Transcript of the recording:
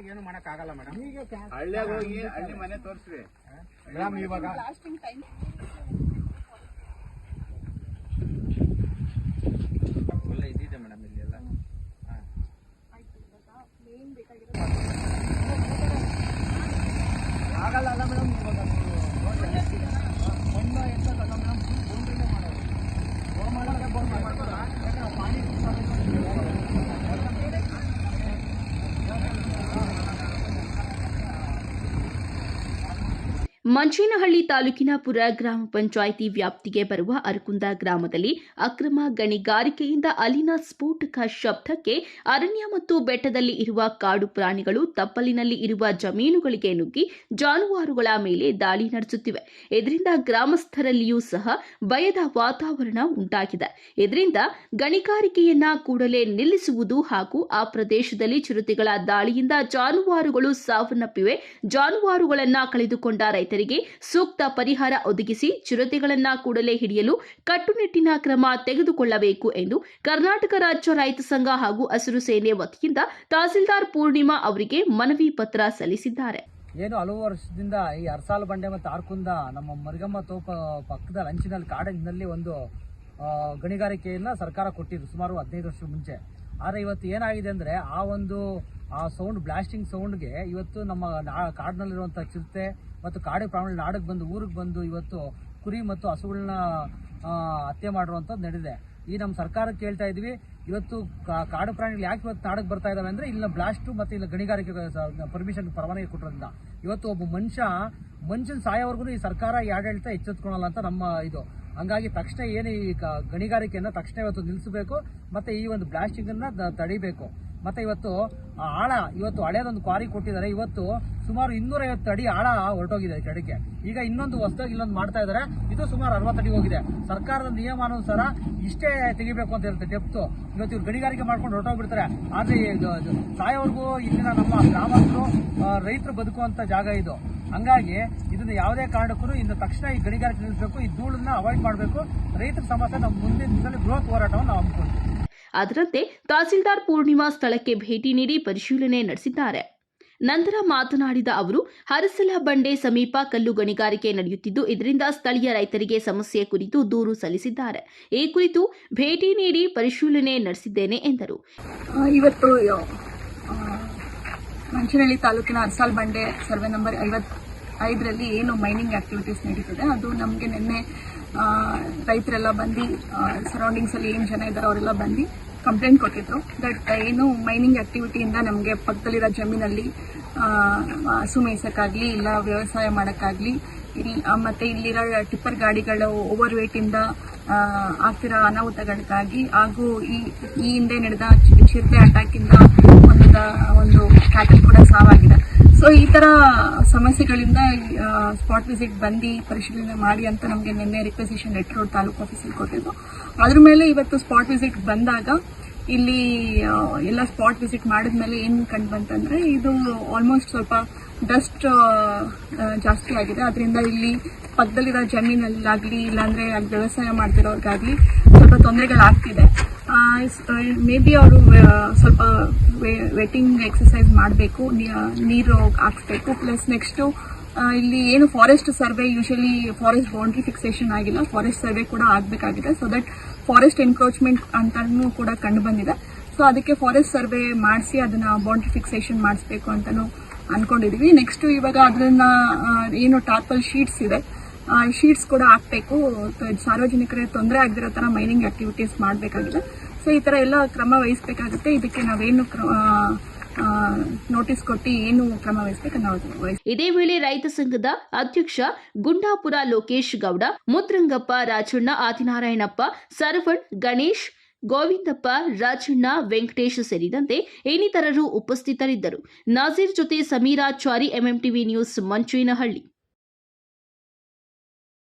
ಏನು ಮಾಡಕ್ ಆಗಲ್ಲ ಮೇಡಮ್. ಹಳ್ಳಿಯಾಗ ಹೋಗಿ ಹಳ್ಳಿ ಮನೆ ತೋರಿಸ್ರಿ ಮೇಡಮ್. ಇವಾಗ ಒಳ್ಳೆ ಇದಿದೆ ಮೇಡಮ್ ಇಲ್ಲಿ ಎಲ್ಲ. ಆಗಲ್ಲ ಅಲ್ಲ ಮೇಡಮ್. ಇವಾಗ ಮಣ್ಣು ಎಂತ ಮೇಡಮ್ ಬೋರ್ಡಿಂದ ಮಾಡೋದು. ಬೋರ್ ಮಾಡೋಕ್ಕೆ ಬೋರ್ ಮಾಡ್ಬೋದು. ಯಾಕಂದ್ರೆ ಪಾನಿ ಮಂಚೇನಹಳ್ಳಿ ತಾಲೂಕಿನ ಪುರ ಗ್ರಾಮ ಪಂಚಾಯಿತಿ ವ್ಯಾಪ್ತಿಗೆ ಬರುವ ಅರಕುಂದ ಗ್ರಾಮದಲ್ಲಿ ಅಕ್ರಮ ಗಣಿಗಾರಿಕೆಯಿಂದ ಅಲ್ಲಿನ ಸ್ಫೋಟಕ ಶಬ್ದಕ್ಕೆ ಅರಣ್ಯ ಮತ್ತು ಬೆಟ್ಟದಲ್ಲಿ ಇರುವ ಕಾಡು ಪ್ರಾಣಿಗಳು ತಪ್ಪಲಿನಲ್ಲಿ ಇರುವ ಜಮೀನುಗಳಿಗೆ ನುಗ್ಗಿ ಜಾನುವಾರುಗಳ ಮೇಲೆ ದಾಳಿ ನಡೆಸುತ್ತಿವೆ. ಇದರಿಂದ ಗ್ರಾಮಸ್ಥರಲ್ಲಿಯೂ ಸಹ ಭಯದ ವಾತಾವರಣ ಉಂಟಾಗಿದೆ. ಇದರಿಂದ ಗಣಿಗಾರಿಕೆಯನ್ನ ಕೂಡಲೇ ನಿಲ್ಲಿಸುವುದು ಹಾಗೂ ಆ ಪ್ರದೇಶದಲ್ಲಿ ಚಿರತೆಗಳ ದಾಳಿಯಿಂದ ಜಾನುವಾರುಗಳು ಸಾವನ್ನಪ್ಪಿವೆ. ಜಾನುವಾರುಗಳನ್ನ ಕಳೆದುಕೊಂಡ ರೈತರಿಗೆ ಸೂಕ್ತ ಪರಿಹಾರ ಒದಗಿಸಿ ಚಿರತೆಗಳನ್ನ ಕೂಡಲೇ ಹಿಡಿಯಲು ಕಟ್ಟುನಿಟ್ಟಿನ ಕ್ರಮ ತೆಗೆದುಕೊಳ್ಳಬೇಕು ಎಂದು ಕರ್ನಾಟಕ ರಾಜ್ಯ ರೈತ ಸಂಘ ಹಾಗೂ ಹಸಿರು ಸೇನೆ ವತಿಯಿಂದ ತಹಸೀಲ್ದಾರ್ ಪೂರ್ಣಿಮಾ ಅವರಿಗೆ ಮನವಿ ಪತ್ರ ಸಲ್ಲಿಸಿದ್ದಾರೆ. ಏನು ಹಲವು ವರ್ಷದಿಂದ ಈ ಅರಸಾಲು ಬಂಡೆ ಮತ್ತು ಆರ್ಕುಂದ ನಮ್ಮ ಮರಿಗಮ್ಮ ತೋಪ ಪಕ್ಕದ ಲಂಚಿನಲ್ಲಿ ಕಾಡಿನಲ್ಲಿ ಒಂದು ಗಣಿಗಾರಿಕೆಯನ್ನ ಸರ್ಕಾರ ಕೊಟ್ಟಿದ್ದು ಸುಮಾರು 15 ವರ್ಷ ಮುಂಚೆ. ಆದರೆ ಇವತ್ತು ಏನಾಗಿದೆ ಅಂದರೆ ಆ ಸೌಂಡ್ ಬ್ಲಾಸ್ಟಿಂಗ್ ಸೌಂಡ್ಗೆ ಇವತ್ತು ನಮ್ಮ ಕಾಡಿನಲ್ಲಿರುವಂಥ ಚಿರತೆ ಮತ್ತು ಕಾಡು ಪ್ರಾಣಿಗಳ ನಾಡಿಗೆ ಬಂದು ಊರಿಗೆ ಬಂದು ಇವತ್ತು ಕುರಿ ಮತ್ತು ಹಸುಗಳನ್ನ ಹತ್ಯೆ ಮಾಡಿರುವಂಥದ್ದು ನಡೆದಿದೆ. ಈ ನಮ್ಮ ಸರ್ಕಾರಕ್ಕೆ ಕೇಳ್ತಾ ಇದ್ವಿ, ಇವತ್ತು ಕಾಡು ಪ್ರಾಣಿಗಳು ಯಾಕೆ ಇವತ್ತು ನಾಡಿಗೆ ಬರ್ತಾ ಇದಾವೆ ಅಂದರೆ ಇಲ್ಲಿನ ಬ್ಲಾಸ್ಟು ಮತ್ತು ಇಲ್ಲಿ ಗಣಿಗಾರಿಕೆ ಪರ್ಮಿಷನ್ ಪರವಾನಗಿ ಕೊಟ್ಟಿರೋದ್ರಿಂದ ಇವತ್ತು ಒಬ್ಬ ಮನುಷ್ಯನ ಸಾಯೋವರೆಗೂ ಈ ಸರ್ಕಾರ ಈ ಆಡಳಿತ ಎಚ್ಚೆತ್ಕೊಳ್ಳಲ್ಲ ಅಂತ ನಮ್ಮ ಇದು. ಹಂಗಾಗಿ ತಕ್ಷಣ ಏನು ಈ ಗಣಿಗಾರಿಕೆಯನ್ನು ತಕ್ಷಣ ಇವತ್ತು ನಿಲ್ಲಿಸಬೇಕು ಮತ್ತು ಈ ಒಂದು ಬ್ಲಾಸ್ಟಿಂಗನ್ನು ತಡಿಬೇಕು. ಮತ್ತು ಇವತ್ತು ಇವತ್ತು ಹಳೆಯದೊಂದು ಕ್ವಾರಿ ಕೊಟ್ಟಿದ್ದಾರೆ. ಇವತ್ತು ಸುಮಾರು 250 ಅಡಿ ಆಳ ಹೊರಟೋಗಿದೆ ಕಡೆಗೆ. ಈಗ ಇನ್ನೊಂದು ಹೊಸದಾಗಿ ಇಲ್ಲೊಂದು ಮಾಡ್ತಾ ಇದ್ದಾರೆ, ಇದು ಸುಮಾರು 60 ಅಡಿ ಹೋಗಿದೆ. ಸರ್ಕಾರದ ನಿಯಮಾನುಸಾರ ಇಷ್ಟೇ ತೆಗಿಬೇಕು ಅಂತ ಇರುತ್ತೆ ಡೆಪ್ತು. ಇವತ್ತು ಇವ್ರು ಗಣಿಗಾರಿಕೆ ಮಾಡ್ಕೊಂಡು ಹೊರಟೋಗ್ಬಿಡ್ತಾರೆ. ಆದರೆ ಸಾಯೋವರೆಗೂ ಇಲ್ಲಿನ ನಮ್ಮ ಗ್ರಾಮಸ್ಥರು ರೈತರು ಬದುಕುವಂಥ ಜಾಗ ಇದು. ಹಂಗಾಗಿ ಇದನ್ನ ಯಾವುದೇ ಕಾರಣಕ್ಕೂ ಇನ್ನು ತಕ್ಷಣ ಈ ಗಣಿಗಾರಿಕೆ ನಿಲ್ಲಿಸಬೇಕು, ಈ ಧೂಳನ್ನ ಅವಾಯ್ಡ್ ಮಾಡಬೇಕು. ರೈತರ ಸಮಸ್ಯೆ ನಮ್ಮ ಮುಂದಿನ ದಿನದಲ್ಲಿ ಬೃಹತ್ ಹೋರಾಟವನ್ನು ನಾವು ಹಮ್ಮಿಕೊಳ್ತೀವಿ. ಅದರಂತೆ ತಹಸೀಲ್ದಾರ್ ಪೂರ್ಣಿಮಾ ಸ್ಥಳಕ್ಕೆ ಭೇಟಿ ನೀಡಿ ಪರಿಶೀಲನೆ ನಡೆಸಿದ್ದಾರೆ. ನಂತರ ಮಾತನಾಡಿದ ಅವರು, ಹರಸಲ ಬಂಡೆ ಸಮೀಪ ಕಲ್ಲು ಗಣಿಗಾರಿಕೆ ನಡೆಯುತ್ತಿದ್ದು, ಇದರಿಂದ ಸ್ಥಳೀಯ ರೈತರಿಗೆ ಸಮಸ್ಯೆ ಕುರಿತು ದೂರು ಸಲ್ಲಿಸಿದ್ದಾರೆ. ಈ ಕುರಿತು ಭೇಟಿ ನೀಡಿ ಪರಿಶೀಲನೆ ನಡೆಸಿದ್ದೇನೆ ಎಂದರು. ಇವತ್ತು ಮಂಚೇನಹಳ್ಳಿ ತಾಲೂಕಿನ ಹರಸಲ ಬಂಡೆ ಸರ್ವೆ ನಂಬರ್ 55ರಲ್ಲಿ ಏನು ಮೈನಿಂಗ್ ಆಕ್ಟಿವಿಟೀಸ್ ನಡೀತಿದೆ, ಅದು ನಮಗೆ ನಿನ್ನೆ ರೈತರೆಲ್ಲ ಬಂದು ಸರೌಂಡಿಂಗ್ಸ್ ಅಲ್ಲಿ ಏನು ಜನ ಇದ್ದಾರೆ ಅವರೆಲ್ಲ ಬಂದು ಕಂಪ್ಲೇಂಟ್ ಕೊಟ್ಟಿದ್ರು. ದಟ್ ಏನು ಮೈನಿಂಗ್ ಆಕ್ಟಿವಿಟಿಯಿಂದ ನಮಗೆ ಪಕ್ಕದಲ್ಲಿರೋ ಜಮೀನಲ್ಲಿ ಹಸು ಮೇಯ್ಸೋಕ್ಕಾಗಲಿ ಇಲ್ಲ ವ್ಯವಸಾಯ ಮಾಡೋಕ್ಕಾಗಲಿ ಮತ್ತು ಇಲ್ಲಿರೋ ಟಿಪ್ಪರ್ ಗಾಡಿಗಳು ಓವರ್ ವೇಟಿಂದ ಆಗ್ತಿರೋ ಅನಾಹುತಗಳಿಗಾಗಿ ಹಾಗೂ ಈ ಹಿಂದೆ ನಡೆದ ಚಿರತೆ ಅಟ್ಯಾಕಿಂದ ಒಂದು ಕ್ಯಾಟಲ್ ಕೂಡ ಸಾವಾಗಿದೆ. ಸೊ ಈ ಥರ ಸಮಸ್ಯೆಗಳಿಂದ ಸ್ಪಾಟ್ ವಿಸಿಟ್ ಬಂದು ಪರಿಶೀಲನೆ ಮಾಡಿ ಅಂತ ನಮಗೆ ನಿನ್ನೆ ರಿಕ್ವೆಸಿಷನ್ ಲೆಟರ್ ತಾಲೂಕು ಆಫೀಸಲ್ಲಿ ಕೊಟ್ಟಿದ್ದು. ಅದ್ರ ಮೇಲೆ ಇವತ್ತು ಸ್ಪಾಟ್ ವಿಸಿಟ್ ಬಂದಾಗ ಇಲ್ಲಿ ಎಲ್ಲ ಸ್ಪಾಟ್ ವಿಸಿಟ್ ಮಾಡಿದ್ಮೇಲೆ ಏನು ಕಂಡು ಬಂತಂದ್ರೆ ಇದು ಆಲ್ಮೋಸ್ಟ್ ಸ್ವಲ್ಪ ಡಸ್ಟ್ ಜಾಸ್ತಿ ಆಗಿದೆ. ಅದರಿಂದ ಇಲ್ಲಿ ಪಕ್ಕದಲ್ಲಿರೋ ಜಮೀನಲ್ಲಾಗಲಿ ಇಲ್ಲಾಂದ್ರೆ ವ್ಯವಸಾಯ ಮಾಡ್ತಿರೋರ್ಗಾಗಲಿ ಸ್ವಲ್ಪ ತೊಂದರೆಗಳಾಗ್ತಿದೆ. ಮೇ ಬಿ ಅವರು ಸ್ವಲ್ಪ ವೆಟ್ಟಿಂಗ್ ಎಕ್ಸಸೈಸ್ ಮಾಡಬೇಕು, ನೀರು ಹಾಕ್ಸ್ಬೇಕು. ಪ್ಲಸ್ ನೆಕ್ಸ್ಟು ಇಲ್ಲಿ ಏನು forest survey, usually forest boundary fixation ಆಗಿಲ್ಲ, ಫಾರೆಸ್ಟ್ ಸರ್ವೆ ಕೂಡ ಆಗಬೇಕಾಗಿದೆ. ಸೊ ದಟ್ ಫಾರೆಸ್ಟ್ ಎನ್ಕ್ರೋಚ್ಮೆಂಟ್ ಅಂತಾನೂ ಕೂಡ ಕಂಡು ಬಂದಿದೆ. ಸೊ ಅದಕ್ಕೆ ಫಾರೆಸ್ಟ್ ಸರ್ವೆ ಮಾಡಿಸಿ ಅದನ್ನ ಬೌಂಡ್ರಿ ಫಿಕ್ಸೇಷನ್ ಮಾಡಿಸ್ಬೇಕು ಅಂತಾನು ಅನ್ಕೊಂಡಿದೀವಿ. ನೆಕ್ಸ್ಟ್ ಇವಾಗ ಅದನ್ನ ಏನು ಟಾರ್ಪಲ್ ಶೀಟ್ಸ್ ಇದೆ, ಶೀಟ್ಸ್ ಕೂಡ ಹಾಕ್ಬೇಕು. ಸಾರ್ವಜನಿಕರಿಗೆ ತೊಂದರೆ ಆಗದಿರೋ ತರ ಮೈನಿಂಗ್ ಆಕ್ಟಿವಿಟೀಸ್ ಮಾಡಬೇಕಾಗಿದೆ. ಸೊ ಈ ತರ ಎಲ್ಲ ಕ್ರಮ ವಹಿಸಬೇಕಾಗುತ್ತೆ. ಇದಕ್ಕೆ ನಾವೇನು ನೋಟಿಸ್ ಕೊಟ್ಟು ಏನು ಕ್ರಮ ವಹಿಸಬೇಕು ನಾವು. ಇದೇ ವೇಳೆ ರೈತ ಸಂಘದ ಅಧ್ಯಕ್ಷ ಗುಂಡಾಪುರ ಲೋಕೇಶ್ ಗೌಡ, ಮುದ್ರಂಗಪ್ಪ, ರಾಜಣ್ಣ, ಆದಿನಾರಾಯಣಪ್ಪ, ಸರ್ವಣ್, ಗಣೇಶ್, ಗೋವಿಂದಪ್ಪ, ರಾಜಣ್ಣ, ವೆಂಕಟೇಶ್ ಸೇರಿದಂತೆ ಇನ್ನಿತರರು ಉಪಸ್ಥಿತರಿದ್ದರು. ನಾಜೀರ್ ಜೊತೆ ಸಮೀರಾಚಾರಿ, ಎಂಎಂಟಿವಿ ನ್ಯೂಸ್, ಮಂಚೇನಹಳ್ಳಿ.